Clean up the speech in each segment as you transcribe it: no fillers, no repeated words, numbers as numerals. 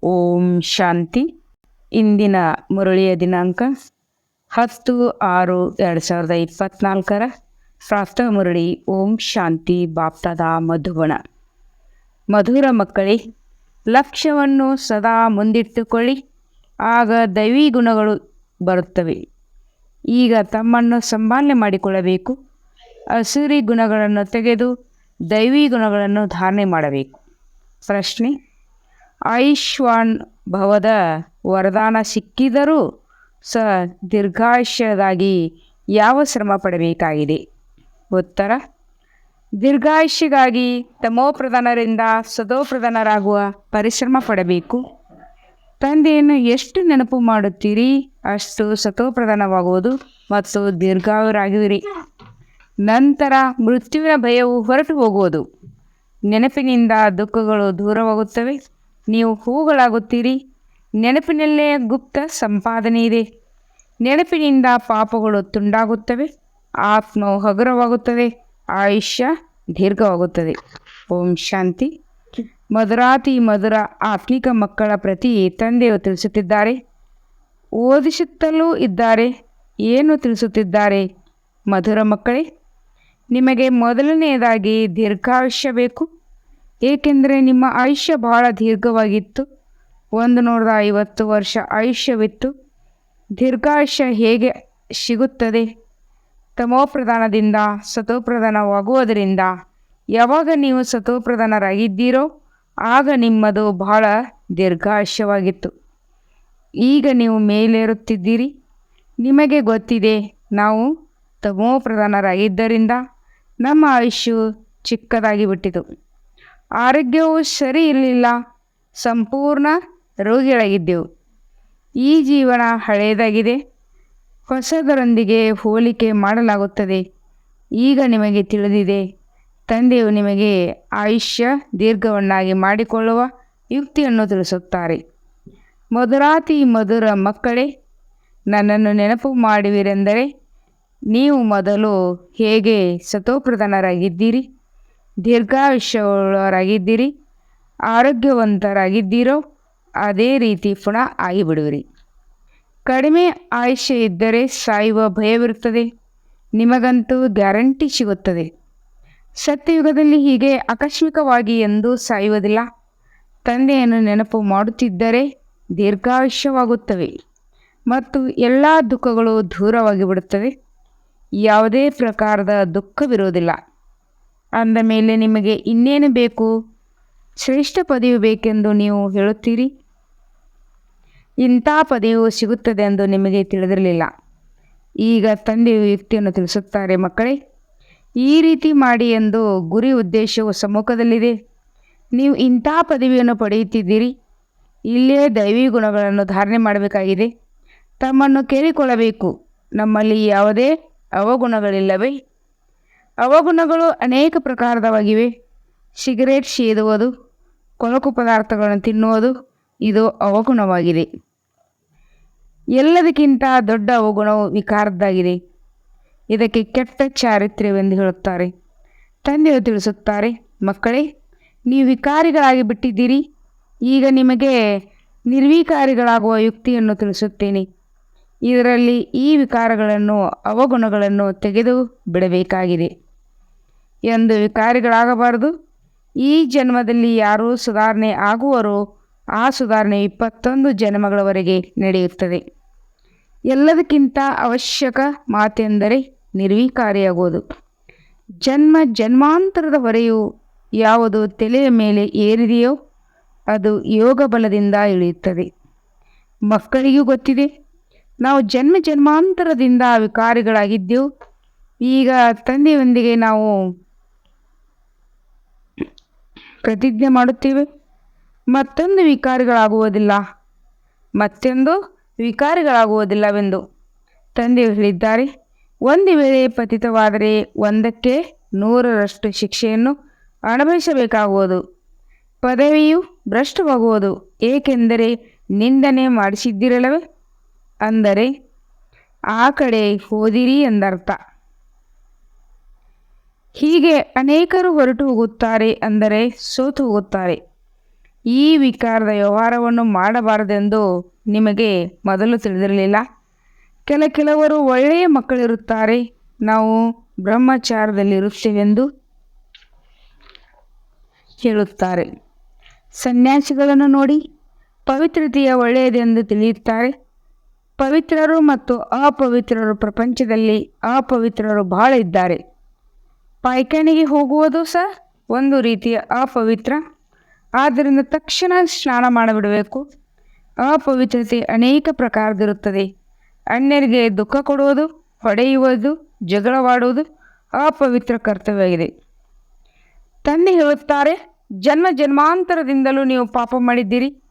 ಓಂ ಶಾಂತಿ. ಇಂದಿನ ಮುರಳಿಯ ದಿನಾಂಕ 10/6/2024. ಪ್ರಾತಃ ಮುರಳಿ. ಓಂ ಶಾಂತಿ. ಬಾಪ್ತಾದ ಮಧುಬನ. ಮಧುರ ಮಕ್ಕಳೇ, ಲಕ್ಷ್ಯವನ್ನು ಸದಾ ಮುಂದಿಟ್ಟುಕೊಳ್ಳಿ, ಆಗ ದೈವಿ ಗುಣಗಳು ಬರುತ್ತವೆ. ಈಗ ತಮ್ಮನ್ನು ಸಂಭಾಲನೆ ಮಾಡಿಕೊಳ್ಳಬೇಕು. ಅಸುರಿ ಗುಣಗಳನ್ನು ತೆಗೆದು ದೈವಿ ಗುಣಗಳನ್ನು ಧಾರಣೆ ಮಾಡಬೇಕು. ಪ್ರಶ್ನೆ: ಆಯುಷ್ಮಾನ್ ಭವದ ವರದಾನ ಸಿಕ್ಕಿದರೂ ಸಹ ದೀರ್ಘಾಯುಷ್ಯದಾಗಿ ಯಾವ ಶ್ರಮ ಪಡಬೇಕಾಗಿದೆ? ಉತ್ತರ: ದೀರ್ಘಾಯುಷ್ಯಕ್ಕಾಗಿ ತಮೋಪ್ರಧಾನರಿಂದ ಸತೋಪ್ರಧಾನರಾಗುವ ಪರಿಶ್ರಮ ಪಡಬೇಕು. ತಂದೆಯನ್ನು ಎಷ್ಟು ನೆನಪು ಮಾಡುತ್ತೀರಿ ಅಷ್ಟು ಸತೋಪ್ರಧಾನವಾಗುವುದು ಮತ್ತು ದೀರ್ಘಾಯುರಾಗುವಿರಿ. ನಂತರ ಮೃತ್ಯುವಿನ ಭಯವು ಹೊರಟು ಹೋಗುವುದು. ನೆನಪಿನಿಂದ ದುಃಖಗಳು ದೂರವಾಗುತ್ತವೆ. ನೀವು ಹೂಗಳಾಗುತ್ತೀರಿ. ನೆನಪಿನಲ್ಲೇ ಗುಪ್ತ ಸಂಪಾದನೆ ಇದೆ. ನೆನಪಿನಿಂದ ಪಾಪಗಳು ತುಂಡಾಗುತ್ತವೆ. ಆತ್ಮವು ಹಗುರವಾಗುತ್ತದೆ. ಆಯುಷ್ಯ ದೀರ್ಘವಾಗುತ್ತದೆ. ಓಂ ಶಾಂತಿ. ಮಧುರಾತಿ ಮಧುರ ಆತ್ಮಿಕ ಮಕ್ಕಳ ಪ್ರತಿ ತಂದೆಯು ತಿಳಿಸುತ್ತಿದ್ದಾರೆ, ಓದಿಸುತ್ತಲೂ ಇದ್ದಾರೆ. ಏನು ತಿಳಿಸುತ್ತಿದ್ದಾರೆ? ಮಧುರ ಮಕ್ಕಳೇ, ನಿಮಗೆ ಮೊದಲನೆಯದಾಗಿ ದೀರ್ಘಾಯುಷ್ಯ ಬೇಕು. ಏಕೆಂದರೆ ನಿಮ್ಮ ಆಯುಷ್ಯ ಬಹಳ ದೀರ್ಘವಾಗಿತ್ತು. 150 ವರ್ಷ ಆಯುಷ್ಯವಿತ್ತು. ದೀರ್ಘಾಯುಷ್ಯ ಹೇಗೆ ಸಿಗುತ್ತದೆ? ತಮೋಪ್ರಧಾನದಿಂದ ಸತೋಪ್ರಧಾನವಾಗುವುದರಿಂದ. ಯಾವಾಗ ನೀವು ಸತೋಪ್ರಧಾನರಾಗಿದ್ದೀರೋ ಆಗ ನಿಮ್ಮದು ಬಹಳ ದೀರ್ಘಾಯುಷ್ಯವಾಗಿತ್ತು. ಈಗ ನೀವು ಮೇಲೇರುತ್ತಿದ್ದೀರಿ. ನಿಮಗೆ ಗೊತ್ತಿದೆ, ನಾವು ತಮೋಪ್ರಧಾನರಾಗಿದ್ದರಿಂದ ನಮ್ಮ ಆಯುಷ್ಯು ಚಿಕ್ಕದಾಗಿ ಬಿಟ್ಟಿತು. ಆರೋಗ್ಯವು ಸರಿ ಇರಲಿಲ್ಲ. ಸಂಪೂರ್ಣ ರೋಗಿಗಳಾಗಿದ್ದೆವು. ಈ ಜೀವನ ಹಳೆಯದಾಗಿದೆ. ಹೊಸದರೊಂದಿಗೆ ಹೋಲಿಕೆ ಮಾಡಲಾಗುತ್ತದೆ. ಈಗ ನಿಮಗೆ ತಿಳಿದಿದೆ, ತಂದೆಯು ನಿಮಗೆ ಆಯುಷ್ಯ ದೀರ್ಘವನ್ನಾಗಿ ಮಾಡಿಕೊಳ್ಳುವ ಯುಕ್ತಿಯನ್ನು ತಿಳಿಸುತ್ತಾರೆ. ಮಧುರಾತಿ ಮಧುರ ಮಕ್ಕಳೇ, ನನ್ನನ್ನು ನೆನಪು ಮಾಡುವಿರೆಂದರೆ ನೀವು ಮೊದಲು ಹೇಗೆ ಸತೋಪ್ರಧಾನರಾಗಿದ್ದೀರಿ, ದೀರ್ಘಾಯುಷ್ಯರಾಗಿದ್ದೀರಿ, ಆರೋಗ್ಯವಂತರಾಗಿದ್ದೀರೋ ಅದೇ ರೀತಿ ಪುನಃ ಆಗಿಬಿಡುವಿರಿ. ಕಡಿಮೆ ಆಯುಷ್ಯ ಇದ್ದರೆ ಸಾಯುವ ಭಯವಿರುತ್ತದೆ. ನಿಮಗಂತೂ ಗ್ಯಾರಂಟಿ ಸಿಗುತ್ತದೆ. ಸತ್ಯಯುಗದಲ್ಲಿ ಹೀಗೆ ಆಕಸ್ಮಿಕವಾಗಿ ಎಂದೂ ಸಾಯುವುದಿಲ್ಲ. ತಂದೆಯನ್ನು ನೆನಪು ಮಾಡುತ್ತಿದ್ದರೆ ದೀರ್ಘಾಯುಷ್ಯವಾಗುತ್ತವೆ ಮತ್ತು ಎಲ್ಲ ದುಃಖಗಳು ದೂರವಾಗಿ ಬಿಡುತ್ತವೆ. ಯಾವುದೇ ಪ್ರಕಾರದ ದುಃಖವಿರುವುದಿಲ್ಲ. ಅಂದ ಮೇಲೆ ನಿಮಗೆ ಇನ್ನೇನು ಬೇಕು? ಶ್ರೇಷ್ಠ ಪದವಿ ಬೇಕೆಂದು ನೀವು ಹೇಳುತ್ತೀರಿ. ಇಂಥ ಪದವಿಯು ಸಿಗುತ್ತದೆ ಎಂದು ನಿಮಗೆ ತಿಳಿದಿರಲಿಲ್ಲ. ಈಗ ತಂದೆಯು ಯುಕ್ತಿಯನ್ನು ತಿಳಿಸುತ್ತಾರೆ. ಮಕ್ಕಳೇ, ಈ ರೀತಿ ಮಾಡಿ ಎಂದು ಗುರಿ ಉದ್ದೇಶವು ಸಮ್ಮುಖದಲ್ಲಿದೆ. ನೀವು ಇಂಥ ಪದವಿಯನ್ನು ಪಡೆಯುತ್ತಿದ್ದೀರಿ. ಇಲ್ಲೇ ದೈವಿ ಗುಣಗಳನ್ನು ಧಾರಣೆ ಮಾಡಬೇಕಾಗಿದೆ. ತಮ್ಮನ್ನು ಕೇಳಿಕೊಳ್ಳಬೇಕು, ನಮ್ಮಲ್ಲಿ ಯಾವುದೇ ಅವಗುಣಗಳಿಲ್ಲವೇ? ಅವಗುಣಗಳು ಅನೇಕ ಪ್ರಕಾರದವಾಗಿವೆ. ಸಿಗರೇಟ್ ಸೇದುವುದು, ಕೊಳಕು ಪದಾರ್ಥಗಳನ್ನು ತಿನ್ನುವುದು ಇದು ಅವಗುಣವಾಗಿದೆ. ಎಲ್ಲದಕ್ಕಿಂತ ದೊಡ್ಡ ಅವಗುಣವು ವಿಕಾರದ್ದಾಗಿದೆ. ಇದಕ್ಕೆ ಕೆಟ್ಟ ಚಾರಿತ್ರ್ಯವೆಂದು ಹೇಳುತ್ತಾರೆ. ತಂದೆಯು ತಿಳಿಸುತ್ತಾರೆ, ಮಕ್ಕಳೇ, ನೀವು ವಿಕಾರಿಗಳಾಗಿ ಬಿಟ್ಟಿದ್ದೀರಿ. ಈಗ ನಿಮಗೆ ನಿರ್ವಿಕಾರಿಗಳಾಗುವ ಯುಕ್ತಿಯನ್ನು ತಿಳಿಸುತ್ತೇನೆ. ಇದರಲ್ಲಿ ಈ ವಿಕಾರಗಳನ್ನು, ಅವಗುಣಗಳನ್ನು ತೆಗೆದು ಬಿಡಬೇಕಾಗಿದೆ. ಎಂದು ವಿಕಾರಿಗಳಾಗಬಾರದು. ಈ ಜನ್ಮದಲ್ಲಿ ಯಾರು ಸುಧಾರಣೆ ಆಗುವರೋ ಆ ಸುಧಾರಣೆ 21 ಜನ್ಮಗಳವರೆಗೆ ನಡೆಯುತ್ತದೆ. ಎಲ್ಲದಕ್ಕಿಂತ ಅವಶ್ಯಕ ಮಾತೆಂದರೆ ನಿರ್ವಿಕಾರಿಯಾಗುವುದು. ಜನ್ಮ ಜನ್ಮಾಂತರದ ಹೊರೆಯು ಯಾವುದು ತಲೆಯ ಮೇಲೆ ಏರಿದೆಯೋ ಅದು ಯೋಗ ಬಲದಿಂದ ಇಳಿಯುತ್ತದೆ. ಮಕ್ಕಳಿಗೂ ಗೊತ್ತಿದೆ, ನಾವು ಜನ್ಮ ಜನ್ಮಾಂತರದಿಂದ ವಿಕಾರಿಗಳಾಗಿದ್ದೆವು. ಈಗ ತಂದೆಯೊಂದಿಗೆ ನಾವು ಪ್ರತಿಜ್ಞೆ ಮಾಡುತ್ತೇವೆ, ಮತ್ತೊಂದು ವಿಕಾರಿಗಳಾಗುವುದಿಲ್ಲವೆಂದು. ತಂದೆಯು ಹೇಳಿದ್ದಾರೆ, ಒಂದು ವೇಳೆ ಪತಿತವಾದರೆ 100ಕ್ಕೆ 100ರಷ್ಟು ಶಿಕ್ಷೆಯನ್ನು ಅನುಭವಿಸಬೇಕಾಗುವುದು. ಪದವಿಯು ಭ್ರಷ್ಟವಾಗುವುದು. ಏಕೆಂದರೆ ನಿಂದನೆ ಮಾಡಿಸಿದ್ದಿರಲ್ಲವೇ? ಅಂದರೆ ಆ ಕಡೆ ಹೋದಿರಿ ಎಂದರ್ಥ. ಹೀಗೆ ಅನೇಕರು ಹೊರಟು ಹೋಗುತ್ತಾರೆ, ಅಂದರೆ ಸೋತು ಹೋಗುತ್ತಾರೆ. ಈ ವಿಕಾರದ ವ್ಯವಹಾರವನ್ನು ಮಾಡಬಾರದೆಂದು ನಿಮಗೆ ಮೊದಲು ತಿಳಿದಿರಲಿಲ್ಲ. ಕೆಲವರು ಒಳ್ಳೆಯ ಮಕ್ಕಳಿರುತ್ತಾರೆ, ನಾವು ಬ್ರಹ್ಮಚಾರದಲ್ಲಿರುತ್ತೇವೆಂದು ಹೇಳುತ್ತಾರೆ. ಸನ್ಯಾಸಿಗಳನ್ನು ನೋಡಿ ಪವಿತ್ರತೆಯ ಒಳ್ಳೆಯದೆಂದು ತಿಳಿಯುತ್ತಾರೆ. ಪವಿತ್ರರು ಮತ್ತು ಅಪವಿತ್ರರು, ಪ್ರಪಂಚದಲ್ಲಿ ಅಪವಿತ್ರರು ಬಹಳ ಇದ್ದಾರೆ. ಪಾಯ್ಖಾನೆಗೆ ಹೋಗುವುದು ಸಹ ಒಂದು ರೀತಿಯ ಅಪವಿತ್ರ. ಆದ್ದರಿಂದ ತಕ್ಷಣ ಸ್ನಾನ ಮಾಡಿಬಿಡಬೇಕು. ಅಪವಿತ್ರತೆ ಅನೇಕ ಪ್ರಕಾರದಿರುತ್ತದೆ. ಅನ್ಯರಿಗೆ ದುಃಖ ಕೊಡುವುದು, ಹೊಡೆಯುವುದು, ಜಗಳವಾಡುವುದು ಅಪವಿತ್ರ ಕರ್ತವ್ಯವಾಗಿದೆ. ತಂದೆ ಹೇಳುತ್ತಾರೆ, ಜನ್ಮ ಜನ್ಮಾಂತರದಿಂದಲೂ ನೀವು ಪಾಪ ಮಾಡಿದ್ದೀರಿ.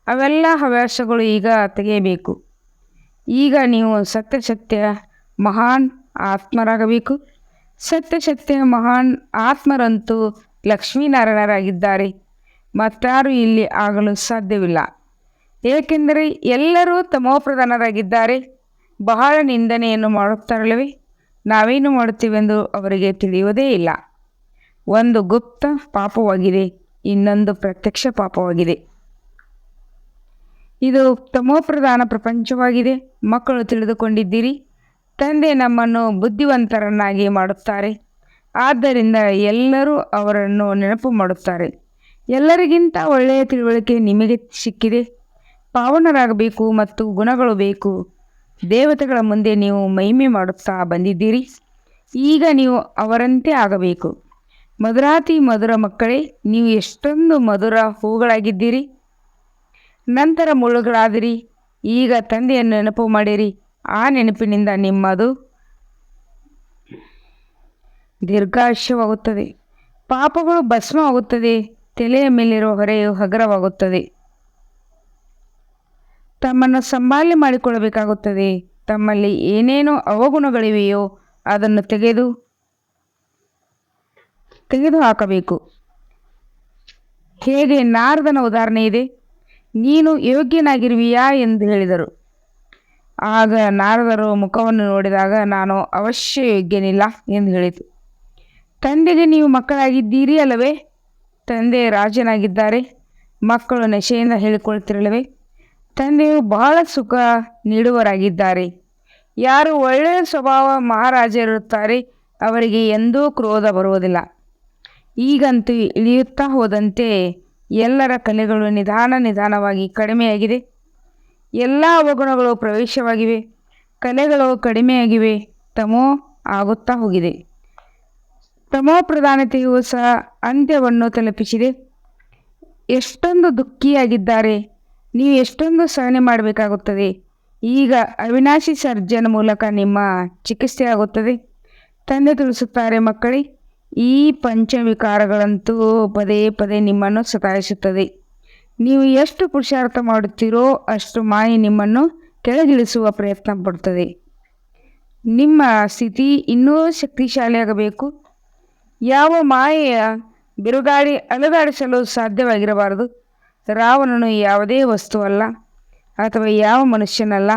ಅವೆಲ್ಲ ಹವ್ಯಾಸಗಳು ಈಗ ತೆಗೆಯಬೇಕು. ಈಗ ನೀವು ಸತ್ಯ ಮಹಾನ್ ಆತ್ಮರಾಗಬೇಕು. ಸತ್ಯ ಮಹಾನ್ ಆತ್ಮರಂತೂ ಲಕ್ಷ್ಮೀನಾರಾಯಣರಾಗಿದ್ದಾರೆ. ಮತ್ತಾರು ಇಲ್ಲಿ ಆಗಲು ಸಾಧ್ಯವಿಲ್ಲ. ಏಕೆಂದರೆ ಎಲ್ಲರೂ ತಮೋಪ್ರಧಾನರಾಗಿದ್ದಾರೆ. ಬಹಳ ನಿಂದನೆಯನ್ನು ಮಾಡುತ್ತಾರಲ್ಲವೇ? ನಾವೇನು ಮಾಡುತ್ತೀವೆಂದು ಅವರಿಗೆ ತಿಳಿಯುವುದೇ ಇಲ್ಲ. ಒಂದು ಗುಪ್ತ ಪಾಪವಾಗಿದೆ, ಇನ್ನೊಂದು ಪ್ರತ್ಯಕ್ಷ ಪಾಪವಾಗಿದೆ. ಇದು ತಮೋಪ್ರಧಾನ ಪ್ರಪಂಚವಾಗಿದೆ. ಮಕ್ಕಳು ತಿಳಿದುಕೊಂಡಿದ್ದೀರಿ, ತಂದೆ ನಮ್ಮನ್ನು ಬುದ್ಧಿವಂತರನ್ನಾಗಿ ಮಾಡುತ್ತಾರೆ. ಆದ್ದರಿಂದ ಎಲ್ಲರೂ ಅವರನ್ನು ನೆನಪು ಮಾಡುತ್ತಾರೆ. ಎಲ್ಲರಿಗಿಂತ ಒಳ್ಳೆಯ ತಿಳುವಳಿಕೆ ನಿಮಗೆ ಸಿಕ್ಕಿದೆ. ಪಾವನರಾಗಬೇಕು ಮತ್ತು ಗುಣಗಳು ಬೇಕು. ದೇವತೆಗಳ ಮುಂದೆ ನೀವು ಮಹಿಮೆ ಮಾಡುತ್ತಾ ಬಂದಿದ್ದೀರಿ. ಈಗ ನೀವು ಅವರಂತೆ ಆಗಬೇಕು. ಮಧುರಾತಿ ಮಧುರ ಮಕ್ಕಳೇ, ನೀವು ಎಷ್ಟೊಂದು ಮಧುರ ಹೂಗಳಾಗಿದ್ದೀರಿ, ನಂತರ ಮುಳ್ಳುಗಳಾದಿರಿ. ಈಗ ತಂದೆಯನ್ನು ನೆನಪು ಮಾಡಿರಿ. ಆ ನೆನಪಿನಿಂದ ನಿಮ್ಮದು ದೀರ್ಘಾಯುಷ್ಯವಾಗುತ್ತದೆ. ಪಾಪಗಳು ಭಸ್ಮವಾಗುತ್ತದೆ. ತಲೆಯ ಮೇಲಿರುವ ಹೊರೆಯು ಹಗುರವಾಗುತ್ತದೆ. ತಮ್ಮನ್ನು ಸಂಭಾಲನೆ ಮಾಡಿಕೊಳ್ಳಬೇಕಾಗುತ್ತದೆ. ತಮ್ಮಲ್ಲಿ ಏನೇನೋ ಅವಗುಣಗಳಿವೆಯೋ ಅದನ್ನು ತೆಗೆದು ಹಾಕಬೇಕು. ಹೇಗೆ ನಾರದನ ಉದಾಹರಣೆ ಇದೆ. ನೀನು ಯೋಗ್ಯನಾಗಿರುವಿಯಾ ಎಂದು ಹೇಳಿದರು. ಆಗ ನಾರದರು ಮುಖವನ್ನು ನೋಡಿದಾಗ ನಾನು ಅವಶ್ಯ ಯೋಗ್ಯನಿಲ್ಲ ಎಂದು ಹೇಳಿತು. ತಂದೆಗೆ ನೀವು ಮಕ್ಕಳಾಗಿದ್ದೀರಿ ಅಲ್ಲವೇ? ತಂದೆ ರಾಜನಾಗಿದ್ದಾರೆ, ಮಕ್ಕಳು ನಶೆಯಿಂದ ಹೇಳಿಕೊಳ್ತಿರಲ್ಲವೇ? ತಂದೆಯು ಬಹಳ ಸುಖ ನೀಡುವರಾಗಿದ್ದಾರೆ. ಯಾರು ಒಳ್ಳೆಯ ಸ್ವಭಾವ ಮಹಾರಾಜರಿರುತ್ತಾರೆ ಅವರಿಗೆ ಎಂದೂ ಕ್ರೋಧ ಬರುವುದಿಲ್ಲ. ಈಗಂತೂ ಇಳಿಯುತ್ತಾ ಹೋದಂತೆ ಎಲ್ಲರ ಕಲೆಗಳು ನಿಧಾನವಾಗಿ ಕಡಿಮೆಯಾಗಿದೆ. ಎಲ್ಲ ಅವಗುಣಗಳು ಪ್ರವೇಶವಾಗಿವೆ, ಕಲೆಗಳು ಕಡಿಮೆಯಾಗಿವೆ, ತಮೋ ಆಗುತ್ತಾ ಹೋಗಿದೆ. ತಮೋ ಪ್ರಧಾನತೆಯು ಸಹ ಅಂತ್ಯವನ್ನು ತಲುಪಿಸಿದೆ. ಎಷ್ಟೊಂದು ದುಃಖಿಯಾಗಿದ್ದಾರೆ. ನೀವು ಎಷ್ಟೊಂದು ಸಹನೆ ಮಾಡಬೇಕಾಗುತ್ತದೆ. ಈಗ ಅವಿನಾಶಿ ಸರ್ಜನ ಮೂಲಕ ನಿಮ್ಮ ಚಿಕಿತ್ಸೆ ಆಗುತ್ತದೆ. ತಂದೆ ತಿಳಿಸುತ್ತಾರೆ, ಮಕ್ಕಳೇ, ಈ ಪಂಚವಿಕಾರಗಳಂತೂ ಪದೇ ನಿಮ್ಮನ್ನು ಸತಾಯಿಸುತ್ತದೆ. ನೀವು ಎಷ್ಟು ಪುರುಷಾರ್ಥ ಮಾಡುತ್ತೀರೋ ಅಷ್ಟು ಮಾಯೆ ನಿಮ್ಮನ್ನು ಕೆಳಗಿಳಿಸುವ ಪ್ರಯತ್ನ ಪಡುತ್ತದೆ. ನಿಮ್ಮ ಸ್ಥಿತಿ ಇನ್ನೂ ಶಕ್ತಿಶಾಲಿಯಾಗಬೇಕು. ಯಾವ ಮಾಯೆಯ ಬಿರುಗಾಳಿ ಅಲುಗಾಡಿಸಲು ಸಾಧ್ಯವಾಗಿರಬಾರದು. ರಾವಣನು ಯಾವುದೇ ವಸ್ತುವಲ್ಲ ಅಥವಾ ಯಾವ ಮನುಷ್ಯನಲ್ಲ.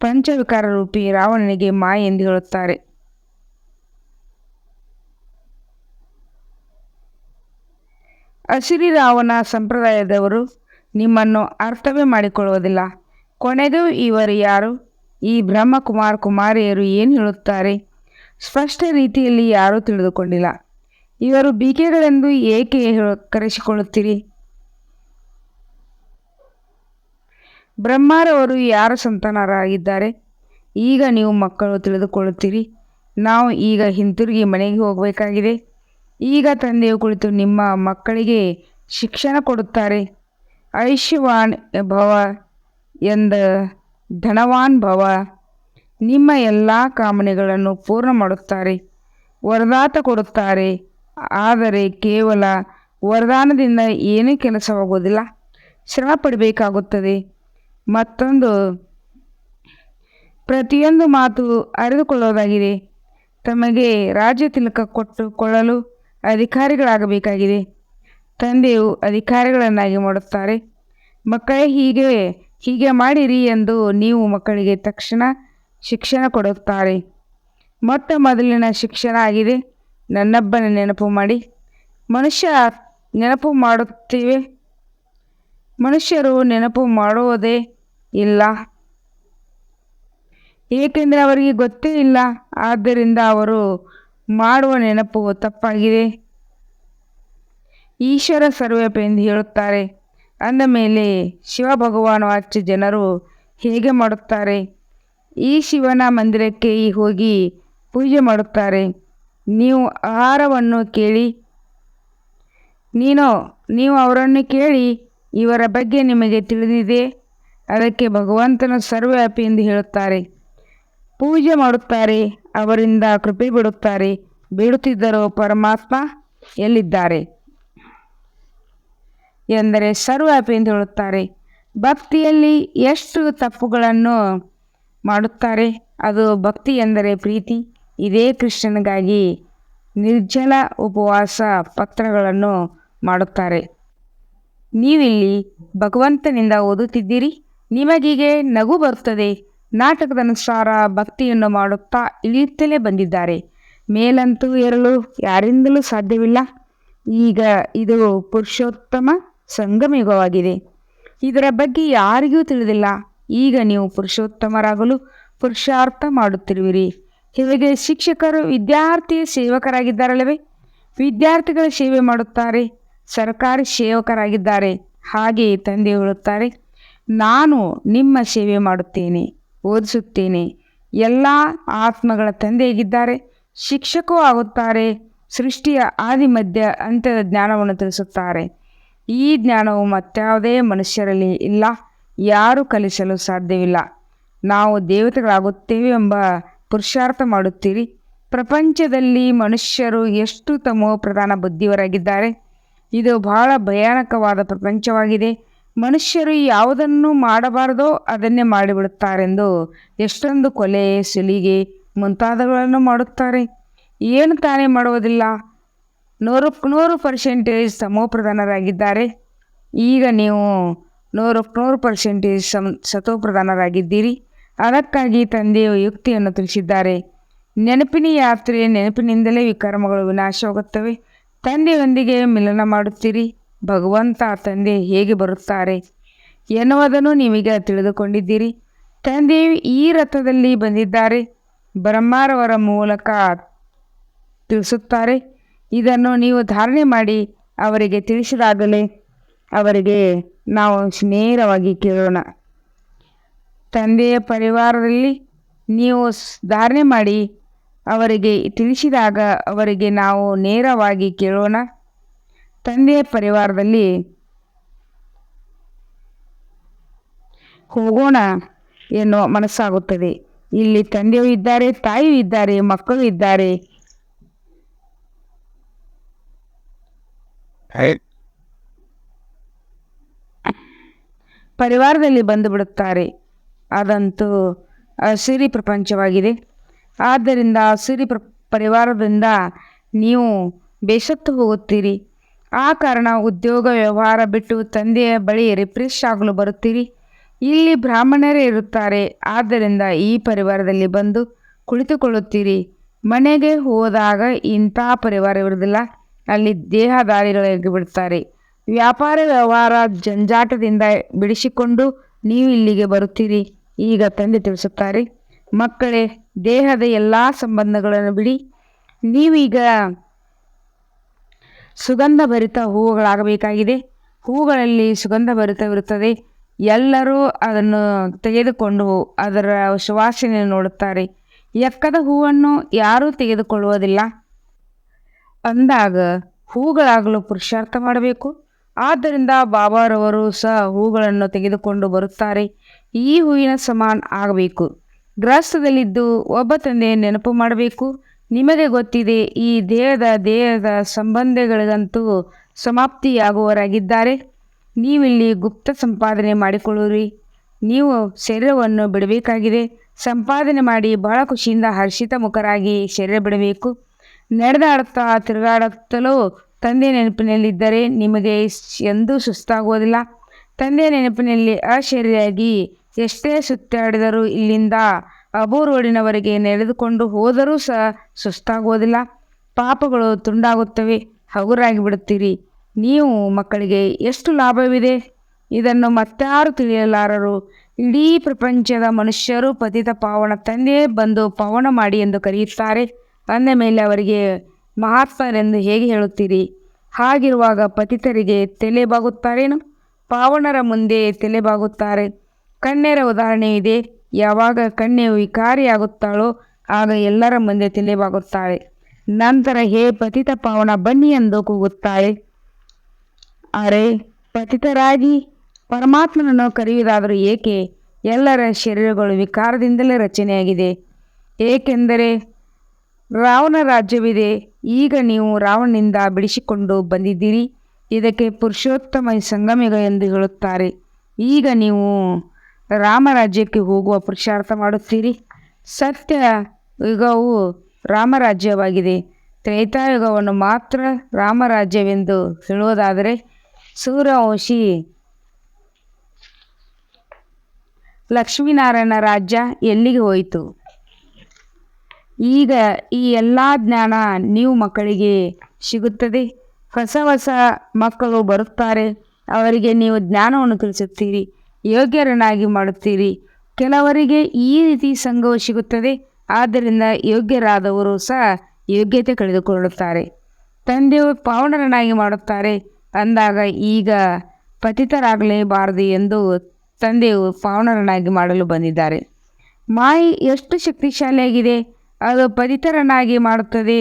ಪಂಚವಿಕಾರ ರೂಪಿ ರಾವಣನಿಗೆ ಮಾಯೆ ಎಂದು ಹೇಳುತ್ತಾರೆ. ಅಸಿರಿ ರಾವಣ ಸಂಪ್ರದಾಯದವರು ನಿಮ್ಮನ್ನು ಅರ್ಥವೇ ಮಾಡಿಕೊಳ್ಳುವುದಿಲ್ಲ. ಕೊನೆಗೂ ಇವರು ಯಾರು? ಈ ಕುಮಾರಿಯರು ಏನು ಹೇಳುತ್ತಾರೆ? ಸ್ಪಷ್ಟ ರೀತಿಯಲ್ಲಿ ಯಾರೂ ತಿಳಿದುಕೊಂಡಿಲ್ಲ. ಇವರು ಬೀಕೆಗಳೆಂದು ಏಕೆ ಕರೆಸಿಕೊಳ್ಳುತ್ತೀರಿ? ಬ್ರಹ್ಮರವರು ಯಾರ ಸಂತಾನರಾಗಿದ್ದಾರೆ? ಈಗ ನೀವು ಮಕ್ಕಳು ತಿಳಿದುಕೊಳ್ಳುತ್ತೀರಿ. ನಾವು ಈಗ ಹಿಂತಿರುಗಿ ಮನೆಗೆ ಹೋಗಬೇಕಾಗಿದೆ. ಈಗ ತಂದೆಯು ಕುಳಿತು ನಿಮ್ಮ ಮಕ್ಕಳಿಗೆ ಶಿಕ್ಷಣ ಕೊಡುತ್ತಾರೆ. ಆಯುಷ್ಯವಾನ್ ಭವ ಎಂದ ಧನವಾನ್ ಭವ. ನಿಮ್ಮ ಎಲ್ಲ ಕಾಮನೆಗಳನ್ನು ಪೂರ್ಣ ಮಾಡುತ್ತಾರೆ. ವರದಾತ ಕೊಡುತ್ತಾರೆ. ಆದರೆ ಕೇವಲ ವರದಾನದಿಂದ ಏನೂ ಕೆಲಸವಾಗುವುದಿಲ್ಲ. ಶ್ರಮ ಪಡಬೇಕಾಗುತ್ತದೆ. ಮತ್ತೊಂದು ಪ್ರತಿಯೊಂದು ಮಾತು ಅರಿತುಕೊಳ್ಳುವುದಾಗಿದೆ. ತಮಗೆ ರಾಜ್ಯ ತಿಲಕ ಕೊಟ್ಟುಕೊಳ್ಳಲು ಅಧಿಕಾರಿಗಳಾಗಬೇಕಾಗಿದೆ. ತಂದೆಯು ಅಧಿಕಾರಿಗಳನ್ನಾಗಿ ಮಾಡುತ್ತಾರೆ. ಮಕ್ಕಳೇ, ಹೀಗೆ ಮಾಡಿರಿ ಎಂದು ನೀವು ಮಕ್ಕಳಿಗೆ ತಕ್ಷಣ ಶಿಕ್ಷಣ ಕೊಡುತ್ತಾರೆ. ಮೊಟ್ಟ ಮೊದಲಿನ ಶಿಕ್ಷಣ ಆಗಿದೆ, ನನ್ನೊಬ್ಬನ ನೆನಪು ಮಾಡಿ. ಮನುಷ್ಯ ನೆನಪು ಮಾಡುತ್ತೇವೆ. ಮನುಷ್ಯರು ನೆನಪು ಮಾಡುವುದೇ ಇಲ್ಲ, ಏಕೆಂದರೆ ಅವರಿಗೆ ಗೊತ್ತೇ ಇಲ್ಲ. ಆದ್ದರಿಂದ ಅವರು ಮಾಡುವ ನೆನಪು ತಪ್ಪಾಗಿದೆ. ಈಶ್ವರ ಸರ್ವವ್ಯಾಪಿ ಎಂದು ಹೇಳುತ್ತಾರೆ. ಅಂದ ಮೇಲೆ ಶಿವ ಭಗವಾನ್ ವಾಚ್ಯ ಜನರು ಹೇಗೆ ಮಾಡುತ್ತಾರೆ? ಈ ಶಿವನ ಮಂದಿರಕ್ಕೆ ಹೋಗಿ ಪೂಜೆ ಮಾಡುತ್ತಾರೆ. ನೀವು ಆಹಾರವನ್ನು ಕೇಳಿ ನೀವು ಅವರನ್ನು ಕೇಳಿ, ಇವರ ಬಗ್ಗೆ ನಿಮಗೆ ತಿಳಿದಿದೆ. ಅದಕ್ಕೆ ಭಗವಂತನು ಸರ್ವವ್ಯಾಪಿ ಎಂದು ಹೇಳುತ್ತಾರೆ. ಪೂಜೆ ಮಾಡುತ್ತಾರೆ, ಅವರಿಂದ ಕೃಪೆ ಬಿಡುತ್ತಾರೆ. ಬಿಡುತ್ತಿದ್ದರೂ ಪರಮಾತ್ಮ ಎಲ್ಲಿದ್ದಾರೆ ಎಂದರೆ ಸರ್ವವ್ಯಾಪಿ ಎಂದು ಹೇಳುತ್ತಾರೆ. ಭಕ್ತಿಯಲ್ಲಿ ಎಷ್ಟು ತಪ್ಪುಗಳನ್ನು ಮಾಡುತ್ತಾರೆ. ಅದು ಭಕ್ತಿ ಎಂದರೆ ಪ್ರೀತಿ. ಇದೇ ಕೃಷ್ಣನಿಗಾಗಿ ನಿರ್ಜಲ ಉಪವಾಸ ಪತ್ರಗಳನ್ನು ಮಾಡುತ್ತಾರೆ. ನೀವಿಲ್ಲಿ ಭಗವಂತನಿಂದ ಓದುತ್ತಿದ್ದೀರಿ, ನಿಮಗೀಗೆ ನಗು ಬರುತ್ತದೆ. ನಾಟಕದ ಅನುಸಾರ ಭಕ್ತಿಯನ್ನು ಮಾಡುತ್ತಾ ಇಳಿಯುತ್ತಲೇ ಬಂದಿದ್ದಾರೆ. ಮೇಲಂತೂ ಏರಲು ಯಾರಿಂದಲೂ ಸಾಧ್ಯವಿಲ್ಲ. ಈಗ ಇದು ಪುರುಷೋತ್ತಮ ಸಂಗಮಯುಗವಾಗಿದೆ. ಇದರ ಬಗ್ಗೆ ಯಾರಿಗೂ ತಿಳಿದಿಲ್ಲ. ಈಗ ನೀವು ಪುರುಷೋತ್ತಮರಾಗಲು ಪುರುಷಾರ್ಥ ಮಾಡುತ್ತಿರುವಿರಿ. ಹೀಗೆ ಶಿಕ್ಷಕರು ವಿದ್ಯಾರ್ಥಿ ಸೇವಕರಾಗಿದ್ದಾರಲ್ಲವೇ? ವಿದ್ಯಾರ್ಥಿಗಳ ಸೇವೆ ಮಾಡುತ್ತಾರೆ, ಸರ್ಕಾರಿ ಸೇವಕರಾಗಿದ್ದಾರೆ. ಹಾಗೆಯೇ ತಂದೆ ಹೇಳುತ್ತಾರೆ, ನಾನು ನಿಮ್ಮ ಸೇವೆ ಮಾಡುತ್ತೇನೆ, ಓದಿಸುತ್ತೇನೆ. ಎಲ್ಲ ಆತ್ಮಗಳ ತಂದೆಯಾಗಿದ್ದಾರೆ, ಶಿಕ್ಷಕವೂ ಆಗುತ್ತಾರೆ. ಸೃಷ್ಟಿಯ ಆದಿ ಮಧ್ಯ ಅಂತ್ಯದ ಜ್ಞಾನವನ್ನು ತಿಳಿಸುತ್ತಾರೆ. ಈ ಜ್ಞಾನವು ಮತ್ಯಾವುದೇ ಮನುಷ್ಯರಲ್ಲಿ ಇಲ್ಲ, ಯಾರೂ ಕಲಿಸಲು ಸಾಧ್ಯವಿಲ್ಲ. ನಾವು ದೇವತೆಗಳಾಗುತ್ತೇವೆ ಎಂಬ ಪುರುಷಾರ್ಥ ಮಾಡುತ್ತೀರಿ. ಪ್ರಪಂಚದಲ್ಲಿ ಮನುಷ್ಯರು ಎಷ್ಟು ತಮೋ ಪ್ರಧಾನ ಬುದ್ಧಿಯವರಾಗಿದ್ದಾರೆ. ಇದು ಬಹಳ ಭಯಾನಕವಾದ ಪ್ರಪಂಚವಾಗಿದೆ. ಮನುಷ್ಯರು ಯಾವುದನ್ನು ಮಾಡಬಾರದೋ ಅದನ್ನೇ ಮಾಡಿಬಿಡುತ್ತಾರೆಂದು ಎಷ್ಟೊಂದು ಕೊಲೆ, ಸುಲಿಗೆ ಮುಂತಾದವುಗಳನ್ನು ಮಾಡುತ್ತಾರೆ. ಏನು ತಾನೇ ಮಾಡುವುದಿಲ್ಲ. 100% ತಮೋಪ್ರಧಾನರಾಗಿದ್ದಾರೆ. ಈಗ ನೀವು 100% ಸತೋಪ್ರಧಾನರಾಗಿದ್ದೀರಿ. ಅದಕ್ಕಾಗಿ ತಂದೆಯು ಯುಕ್ತಿಯನ್ನು ತಿಳಿಸಿದ್ದಾರೆ. ನೆನಪಿನ ಯಾತ್ರೆ, ನೆನಪಿನಿಂದಲೇ ವಿಕರ್ಮಗಳು ವಿನಾಶವಾಗುತ್ತವೆ. ತಂದೆಯೊಂದಿಗೆ ಮಿಲನ ಮಾಡುತ್ತೀರಿ. ಭಗವಂತ ತಂದೆ ಹೇಗೆ ಬರುತ್ತಾರೆ ಎನ್ನುವುದನ್ನು ನೀವೀಗ ತಿಳಿದುಕೊಂಡಿದ್ದೀರಿ. ತಂದೆಯು ಈ ರಥದಲ್ಲಿ ಬಂದಿದ್ದಾರೆ. ಬ್ರಹ್ಮರವರ ಮೂಲಕ ತಿಳಿಸುತ್ತಾರೆ. ಇದನ್ನು ನೀವು ಧಾರಣೆ ಮಾಡಿ ಅವರಿಗೆ ತಿಳಿಸಿದಾಗಲೇ ಅವರಿಗೆ ನಾವು ನೇರವಾಗಿ ಕೇಳೋಣ. ತಂದೆಯ ಪರಿವಾರದಲ್ಲಿ ನೀವು ಧಾರಣೆ ಮಾಡಿ ಅವರಿಗೆ ತಿಳಿಸಿದಾಗ ಅವರಿಗೆ ನಾವು ನೇರವಾಗಿ ಕೇಳೋಣ. ತಂದೆಯ ಪರಿವಾರದಲ್ಲಿ ಹೋಗೋಣ ಎನ್ನುವ ಮನಸ್ಸಾಗುತ್ತದೆ. ಇಲ್ಲಿ ತಂದೆಯೂ ಇದ್ದಾರೆ, ತಾಯಿಯೂ ಇದ್ದಾರೆ, ಮಕ್ಕಳು ಇದ್ದಾರೆ. ಪರಿವಾರದಲ್ಲಿ ಬಂದು ಬಿಡುತ್ತಾರೆ. ಅದಂತೂ ಅಸಿರಿ ಪ್ರಪಂಚವಾಗಿದೆ. ಆದ್ದರಿಂದ ಅಸಿರಿ ಪರಿವಾರದಿಂದ ನೀವು ಬೇಸತ್ತು ಹೋಗುತ್ತೀರಿ. ಆ ಕಾರಣ ಉದ್ಯೋಗ ವ್ಯವಹಾರ ಬಿಟ್ಟು ತಂದೆಯ ಬಳಿ ರಿಫ್ರೆಶ್ ಆಗಲು ಬರುತ್ತೀರಿ. ಇಲ್ಲಿ ಬ್ರಾಹ್ಮಣರೇ ಇರುತ್ತಾರೆ. ಆದ್ದರಿಂದ ಈ ಪರಿವಾರದಲ್ಲಿ ಬಂದು ಕುಳಿತುಕೊಳ್ಳುತ್ತೀರಿ. ಮನೆಗೆ ಹೋದಾಗ ಇಂಥ ಪರಿವಾರ ಇರುವುದಿಲ್ಲ. ಅಲ್ಲಿ ದೇಹದಾರಿಗಳಾಗಿ ಬಿಡುತ್ತಾರೆ. ವ್ಯಾಪಾರ ವ್ಯವಹಾರ ಜಂಜಾಟದಿಂದ ಬಿಡಿಸಿಕೊಂಡು ನೀವು ಇಲ್ಲಿಗೆ ಬರುತ್ತೀರಿ. ಈಗ ತಂದೆ ತಿಳಿಸುತ್ತಾರೆ, ಮಕ್ಕಳೇ, ದೇಹದ ಎಲ್ಲ ಸಂಬಂಧಗಳನ್ನು ಬಿಡಿ. ನೀವೀಗ ಸುಗಂಧಭರಿತ ಹೂವುಗಳಾಗಬೇಕಾಗಿದೆ. ಹೂಗಳಲ್ಲಿ ಸುಗಂಧಭರಿತವಿರುತ್ತದೆ. ಎಲ್ಲರೂ ಅದನ್ನು ತೆಗೆದುಕೊಂಡು ಅದರ ಸುವಾಸನೆಯನ್ನು ನೋಡುತ್ತಾರೆ. ಎಕ್ಕದ ಹೂವನ್ನು ಯಾರೂ ತೆಗೆದುಕೊಳ್ಳುವುದಿಲ್ಲ. ಅಂದಾಗ ಹೂಗಳಾಗಲು ಪುರುಷಾರ್ಥ ಮಾಡಬೇಕು. ಆದ್ದರಿಂದ ಬಾಬಾರವರು ಸಹ ಹೂಗಳನ್ನು ತೆಗೆದುಕೊಂಡು ಬರುತ್ತಾರೆ. ಈ ಹೂವಿನ ಸಮಾನ ಆಗಬೇಕು. ಗೃಹಸ್ಥದಲ್ಲಿದ್ದು ಒಬ್ಬ ತಂದೆಯ ನೆನಪು ಮಾಡಬೇಕು. ನಿಮಗೆ ಗೊತ್ತಿದೆ, ಈ ದೇಹದ ಸಂಬಂಧಗಳಿಗಂತೂ ಸಮಾಪ್ತಿಯಾಗುವವರಾಗಿದ್ದಾರೆ. ನೀವಿಲ್ಲಿ ಗುಪ್ತ ಸಂಪಾದನೆ ಮಾಡಿಕೊಳ್ಳಿರಿ. ನೀವು ಶರೀರವನ್ನು ಬಿಡಬೇಕಾಗಿದೆ. ಸಂಪಾದನೆ ಮಾಡಿ ಬಹಳ ಖುಷಿಯಿಂದ ಹರ್ಷಿತ ಮುಖರಾಗಿ ಶರೀರ ಬಿಡಬೇಕು. ನಡೆದಾಡುತ್ತಾ ತಿರುಗಾಡುತ್ತಲೂ ತಂದೆಯ ನೆನಪಿನಲ್ಲಿದ್ದರೆ ನಿಮಗೆ ಎಂದೂ ಸುಸ್ತಾಗುವುದಿಲ್ಲ. ತಂದೆಯ ನೆನಪಿನಲ್ಲಿ ಅಶರೀರಿಯಾಗಿ ಎಷ್ಟೇ ಸುತ್ತಾಡಿದರೂ ಇಲ್ಲಿಂದ ಅಬೂ ರೋಡಿನವರೆಗೆ ನಡೆದುಕೊಂಡು ಹೋದರೂ ಸಹ ಸುಸ್ತಾಗುವುದಿಲ್ಲ. ಪಾಪಗಳು ತುಂಡಾಗುತ್ತವೆ, ಹಗುರಾಗಿ ಬಿಡುತ್ತೀರಿ. ನೀವು ಮಕ್ಕಳಿಗೆ ಎಷ್ಟು ಲಾಭವಿದೆ. ಇದನ್ನು ಮತ್ತಾರು ತಿಳಿಯಲಾರರು. ಇಡೀ ಪ್ರಪಂಚದ ಮನುಷ್ಯರು ಪತಿತ ಪಾವನ ತಂದೆಯೇ ಬಂದು ಪಾವನ ಮಾಡಿ ಎಂದು ಕರೆಯುತ್ತಾರೆ. ಅಂದ ಮೇಲೆ ಅವರಿಗೆ ಮಹಾತ್ಮರೆಂದು ಹೇಗೆ ಹೇಳುತ್ತೀರಿ? ಹಾಗಿರುವಾಗ ಪತಿತರಿಗೆ ತಲೆಬಾಗುತ್ತಾರೇನು? ಪಾವನರ ಮುಂದೆ ತಲೆಬಾಗುತ್ತಾರೆ. ಕನ್ಯೆಯರ ಉದಾಹರಣೆ ಇದೆ. ಯಾವಾಗ ಕನ್ಯೆಯು ವಿಕಾರಿಯಾಗುತ್ತಾಳೋ ಆಗ ಎಲ್ಲರ ಮುಂದೆ ತಲೆಬಾಗುತ್ತಾಳೆ. ನಂತರ ಹೇ ಪತಿತ ಪಾವನ ಬನ್ನಿ ಎಂದು ಕೂಗುತ್ತಾಳೆ. ಅರೆ, ಪತಿತರಾಗಿ ಪರಮಾತ್ಮನನ್ನು ಕರೆಯುವುದಾದರೂ ಏಕೆ? ಎಲ್ಲರ ಶರೀರಗಳು ವಿಕಾರದಿಂದಲೇ ರಚನೆಯಾಗಿದೆ. ಏಕೆಂದರೆ ರಾವಣ ರಾಜ್ಯವಿದೆ. ಈಗ ನೀವು ರಾವಣನಿಂದ ಬಿಡಿಸಿಕೊಂಡು ಬಂದಿದ್ದೀರಿ. ಇದಕ್ಕೆ ಪುರುಷೋತ್ತಮ ಸಂಗಮಯುಗ ಎಂದು ಹೇಳುತ್ತಾರೆ. ಈಗ ನೀವು ರಾಮರಾಜ್ಯಕ್ಕೆ ಹೋಗುವ ಪುರುಷಾರ್ಥ ಮಾಡುತ್ತೀರಿ. ಸತ್ಯ ಯುಗವು ರಾಮರಾಜ್ಯವಾಗಿದೆ. ತ್ರೇತಾಯುಗವನ್ನು ಮಾತ್ರ ರಾಮರಾಜ್ಯವೆಂದು ಹೇಳುವುದಾದರೆ ಸೂರ್ಯವಂಶಿ ಲಕ್ಷ್ಮೀನಾರಾಯಣ ರಾಜ್ಯ ಎಲ್ಲಿಗೆ ಹೋಯಿತು? ಈಗ ಈ ಎಲ್ಲ ಜ್ಞಾನ ನೀವು ಮಕ್ಕಳಿಗೆ ಸಿಗುತ್ತದೆ. ಹೊಸ ಹೊಸ ಮಕ್ಕಳು ಬರುತ್ತಾರೆ. ಅವರಿಗೆ ನೀವು ಜ್ಞಾನವನ್ನು ತಿಳಿಸುತ್ತೀರಿ, ಯೋಗ್ಯರನ್ನಾಗಿ ಮಾಡುತ್ತೀರಿ. ಕೆಲವರಿಗೆ ಈ ರೀತಿ ಸಂಘವು ಸಿಗುತ್ತದೆ. ಆದ್ದರಿಂದ ಯೋಗ್ಯರಾದವರು ಸಹ ಯೋಗ್ಯತೆ ಕಳೆದುಕೊಳ್ಳುತ್ತಾರೆ. ತಂದೆಯು ಪಾವನರನ್ನಾಗಿ ಮಾಡುತ್ತಾರೆ ಅಂದಾಗ ಈಗ ಪತಿತರಾಗಲೇಬಾರದು ಎಂದು ತಂದೆಯು ಪಾವನರನ್ನಾಗಿ ಮಾಡಲು ಬಂದಿದ್ದಾರೆ. ಮಾಯೆ ಎಷ್ಟು ಶಕ್ತಿಶಾಲಿಯಾಗಿದೆ! ಅದು ಪತಿತರನ್ನಾಗಿ ಮಾಡುತ್ತದೆ,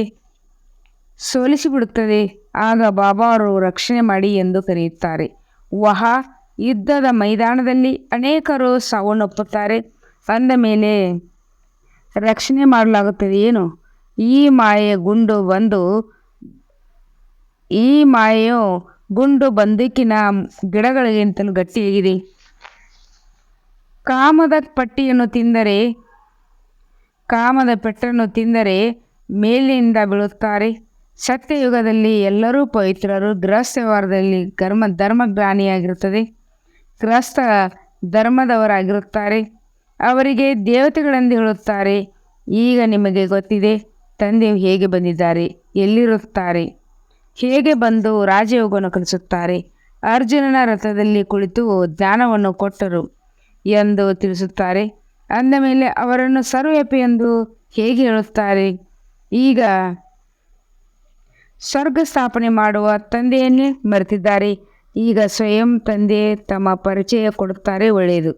ಸೋಲಿಸಿಬಿಡುತ್ತದೆ. ಆಗ ಬಾಬಾ ಅವರು ರಕ್ಷಣೆ ಮಾಡಿ ಎಂದು ಕರೆಯುತ್ತಾರೆ. ವಹ ಯುದ್ಧದ ಮೈದಾನದಲ್ಲಿ ಅನೇಕರು ಸಾವನ್ನಪ್ಪುತ್ತಾರೆ. ಅಂದ ಮೇಲೆ ರಕ್ಷಣೆ ಮಾಡಲಾಗುತ್ತದೆ ಏನು? ಈ ಮಾಯೆಯು ಗುಂಡು ಬಂದೂಕಿನ ಗಿಡಗಳಿಗಿಂತಲೂ ಗಟ್ಟಿಯಾಗಿದೆ. ಕಾಮದ ಪೆಟ್ಟನ್ನು ತಿಂದರೆ ಮೇಲಿನಿಂದ ಬೀಳುತ್ತಾರೆ. ಸತ್ಯಯುಗದಲ್ಲಿ ಎಲ್ಲರೂ ಪವಿತ್ರರು. ಗೃಹಸ್ಥ ವ್ಯವಹಾರದಲ್ಲಿ ಧರ್ಮಜ್ಞಾನಿಯಾಗಿರುತ್ತದೆ. ಗೃಹಸ್ಥ ಧರ್ಮದವರಾಗಿರುತ್ತಾರೆ. ಅವರಿಗೆ ದೇವತೆಗಳೆಂದು ಹೇಳುತ್ತಾರೆ. ಈಗ ನಿಮಗೆ ಗೊತ್ತಿದೆ ತಂದೆಯು ಹೇಗೆ ಬಂದಿದ್ದಾರೆ, ಎಲ್ಲಿರುತ್ತಾರೆ, ಹೇಗೆ ಬಂದು ರಾಜಯೋಗವನ್ನು ಕಲಿಸುತ್ತಾರೆ. ಅರ್ಜುನನ ರಥದಲ್ಲಿ ಕುಳಿತು ಜ್ಞಾನವನ್ನು ಕೊಟ್ಟರು ಎಂದು ತಿಳಿಸುತ್ತಾರೆ. ಅಂದ ಮೇಲೆ ಅವರನ್ನು ಸರ್ವವ್ಯಾಪಿ ಎಂದು ಹೇಗೆ ಹೇಳುತ್ತಾರೆ? ಈಗ ಸ್ವರ್ಗ ಸ್ಥಾಪನೆ ಮಾಡುವ ತಂದೆಯನ್ನೇ ಮರೆತಿದ್ದಾರೆ. ಈಗ ಸ್ವಯಂ ತಂದೆ ತಮ್ಮ ಪರಿಚಯ ಕೊಡುತ್ತಾರೆ. ಒಳ್ಳೆಯದು.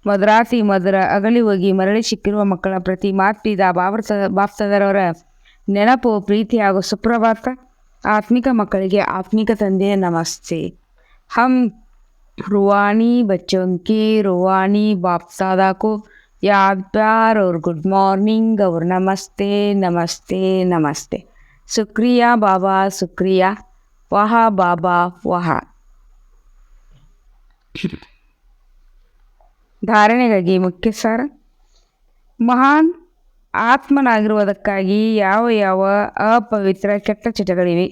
ಮಧುರಾತಿ ಮಧುರ ಅಗಲಿ ಹೋಗಿ ಮರಳಿ ಸಿಕ್ಕಿರುವ ಮಕ್ಕಳ ಪ್ರತಿ ಮಾತ್ಪಿದ ಬಾಪ್ತದರವರ ನೆನಪು, ಪ್ರೀತಿ ಹಾಗೂ ಸುಪ್ರಭಾತ. ಆತ್ಮಿಕ ಮಕ್ಕಳಿಗೆ ಆತ್ಮಿಕ ತಂದೆಯ ನಮಸ್ತೆ. ಹಮ್ ರೂಹಾನಿ बच्चों के रूहानी बाप दादा को याद प्यार और गुड मॉर्निंग और नमस्ते नमस्ते नमस्ते. शुक्रिया बाबा, शुक्रिया. वाह बाबा वाह. ಧಾರಣೆಗಾಗಿ ಮುಖ್ಯ ಸಾರ. ಮಹಾನ್ ಆತ್ಮನಾಗಿರುವುದಕ್ಕಾಗಿ ಯಾವ ಯಾವ ಅಪವಿತ್ರ ಕೆಟ್ಟ ಚಟಗಳಿವೆ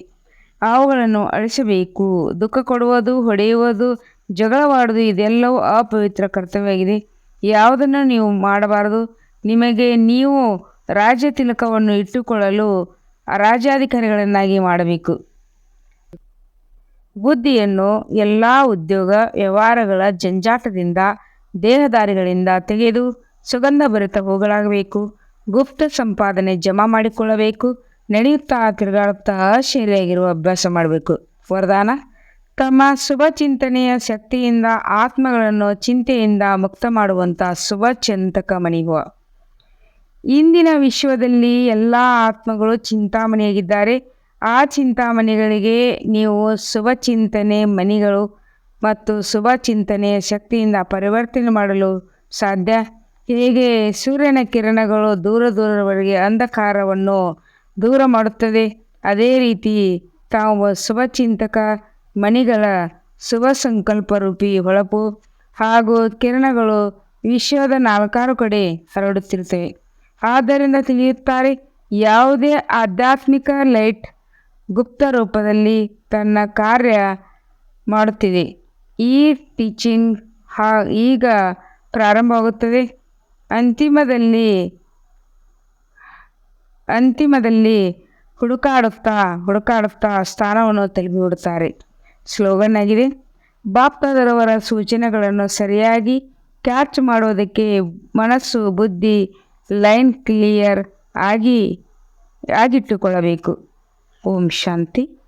ಅವುಗಳನ್ನು ಅಳಿಸಬೇಕು. ದುಃಖ ಕೊಡುವುದು, ಹೊಡೆಯುವುದು, ಜಗಳವಾಡುವುದು ಇದೆಲ್ಲವೂ ಅಪವಿತ್ರ ಕರ್ತವ್ಯವಾಗಿದೆ. ಯಾವುದನ್ನು ನೀವು ಮಾಡಬಾರದು. ನಿಮಗೆ ನೀವು ರಾಜ್ಯ ತಿಲಕವನ್ನು ಇಟ್ಟುಕೊಳ್ಳಲು ರಾಜ್ಯಾಧಿಕಾರಿಗಳನ್ನಾಗಿ ಮಾಡಬೇಕು. ಬುದ್ಧಿಯನ್ನು ಎಲ್ಲ ಉದ್ಯೋಗ ವ್ಯವಹಾರಗಳ ಜಂಜಾಟದಿಂದ, ದೇಹದಾರಿಗಳಿಂದ ತೆಗೆದು ಸುಗಂಧ ಭರಿತ ಹೋಗಲಾಗಬೇಕು. ಗುಪ್ತ ಸಂಪಾದನೆ ಜಮಾ ಮಾಡಿಕೊಳ್ಳಬೇಕು. ನಡೆಯುತ್ತಾ ತಿರುಗಾಡುತ್ತಾ ಶೈಲಿಯಾಗಿರುವ ಅಭ್ಯಾಸ ಮಾಡಬೇಕು. ವರದಾನ: ತಮ್ಮ ಶುಭ ಚಿಂತನೆಯ ಶಕ್ತಿಯಿಂದ ಆತ್ಮಗಳನ್ನು ಚಿಂತೆಯಿಂದ ಮುಕ್ತ ಮಾಡುವಂಥ ಶುಭ ಚಿಂತಕ ಮಣಿಗುವ. ಇಂದಿನ ವಿಶ್ವದಲ್ಲಿ ಎಲ್ಲ ಆತ್ಮಗಳು ಚಿಂತಾಮಣಿಯಾಗಿದ್ದಾರೆ. ಆ ಚಿಂತಾಮಣಿಗಳಿಗೆ ನೀವು ಶುಭ ಚಿಂತನೆ ಮಣಿಗಳು ಮತ್ತು ಶುಭ ಚಿಂತನೆಯ ಶಕ್ತಿಯಿಂದ ಪರಿವರ್ತನೆ ಮಾಡಲು ಸಾಧ್ಯ. ಹೇಗೆ ಸೂರ್ಯನ ಕಿರಣಗಳು ದೂರದವರೆಗೆ ಅಂಧಕಾರವನ್ನು ದೂರ ಮಾಡುತ್ತದೆ, ಅದೇ ರೀತಿ ತಾವು ಶುಭಚಿಂತಕ ಮಣಿಗಳ ಶುಭ ಸಂಕಲ್ಪ ರೂಪಿ ಹೊಳಪು ಹಾಗೂ ಕಿರಣಗಳು ವಿಶ್ವದ ನಾಲ್ಕಾರು ಕಡೆ ಹರಡುತ್ತಿರುತ್ತವೆ. ಆದ್ದರಿಂದ ತಿಳಿಯುತ್ತಾರೆ, ಯಾವುದೇ ಆಧ್ಯಾತ್ಮಿಕ ಲೈಟ್ ಗುಪ್ತ ರೂಪದಲ್ಲಿ ತನ್ನ ಕಾರ್ಯ ಮಾಡುತ್ತಿದೆ. ಈ ಟೀಚಿಂಗ್ ಈಗ ಪ್ರಾರಂಭವಾಗುತ್ತದೆ. ಅಂತಿಮದಲ್ಲಿ ಹುಡುಕಾಡುತ್ತಾ ಸ್ಥಾನವನ್ನು ತಲುಪಿಬಿಡುತ್ತಾರೆ. ಸ್ಲೋಗನ್ ಆಗಿದೆ: ಬಾಪ್ತಾದರವರ ಸೂಚನೆಗಳನ್ನು ಸರಿಯಾಗಿ ಕ್ಯಾಚ್ ಮಾಡೋದಕ್ಕೆ ಮನಸ್ಸು ಬುದ್ಧಿ ಲೈನ್ ಕ್ಲಿಯರ್ ಆಗಿಟ್ಟುಕೊಳ್ಳಬೇಕು. ಓಂ ಶಾಂತಿ.